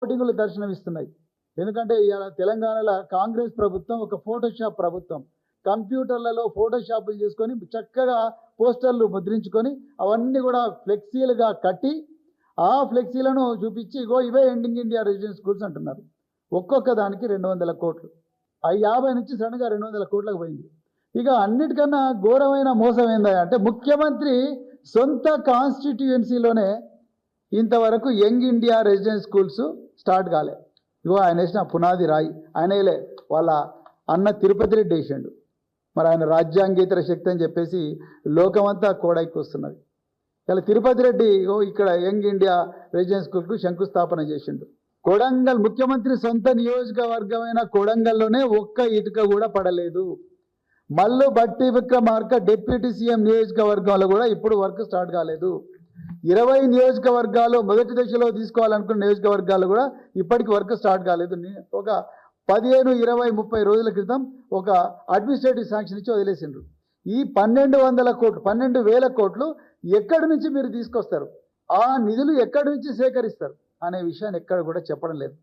ఓటింగులు దర్శనమిస్తున్నాయి. ఎందుకంటే ఇవాళ తెలంగాణలో కాంగ్రెస్ ప్రభుత్వం ఒక ఫోటోషాప్ ప్రభుత్వం. కంప్యూటర్లలో ఫోటోషాపులు చేసుకొని చక్కగా పోస్టర్లు ముద్రించుకొని అవన్నీ కూడా ఫ్లెక్సీలుగా కట్టి ఆ ఫ్లెక్సీలను చూపించి ఇగో ఇవే ఎండింగ్ ఇండియా రెసిడెన్షియల్ స్కూల్స్ అంటున్నారు. ఒక్కొక్క దానికి 200 కోట్లు. ఆ 50 నుంచి సడన్గా 200 కోట్లకు పోయింది. ఇక అన్నిటికన్నా ఘోరమైన మోసం ఏందంటే ముఖ్యమంత్రి సొంత కాన్స్టిట్యుయెన్సీలోనే ఇంతవరకు young India residential schools start కాలే. ఇగో ఆయన వేసిన పునాది రాయి ఆయనలే వాళ్ళ అన్న తిరుపతి రెడ్డి వేసిండు. మరి ఆయన రాజ్యాంగేతర శక్తి అని చెప్పేసి లోకమంతా కోడైకి వస్తున్నది. ఇలా తిరుపతి రెడ్డి ఇక్కడ యంగ్ ఇండియా రెసిడెన్షియల్ స్కూల్కు శంకుస్థాపన చేసిండు. కొడంగల్ ముఖ్యమంత్రి సొంత నియోజకవర్గమైన కొడంగల్లోనే ఒక్క ఇటుక కూడా పడలేదు. మల్లు బట్టి విక్రమార్క డిప్యూటీ సీఎం నియోజకవర్గంలో కూడా ఇప్పుడు వర్క్ స్టార్ట్ కాలేదు. 20 నియోజకవర్గాలు మొదటి దశలో తీసుకోవాలనుకున్న నియోజకవర్గాలు కూడా ఇప్పటికి వర్క్ స్టార్ట్ కాలేదు. ఒక 15, 20, 30 రోజుల క్రితం ఒక అడ్మినిస్ట్రేటివ్ శాంక్షన్ ఇచ్చి వదిలేసిండ్రు. ఈ 1200 కోట్లు 12,000 కోట్లు ఎక్కడి నుంచి మీరు తీసుకొస్తారు, ఆ నిధులు ఎక్కడి నుంచి సేకరిస్తారు అనే విషయాన్ని ఎక్కడ కూడా చెప్పడం లేదు.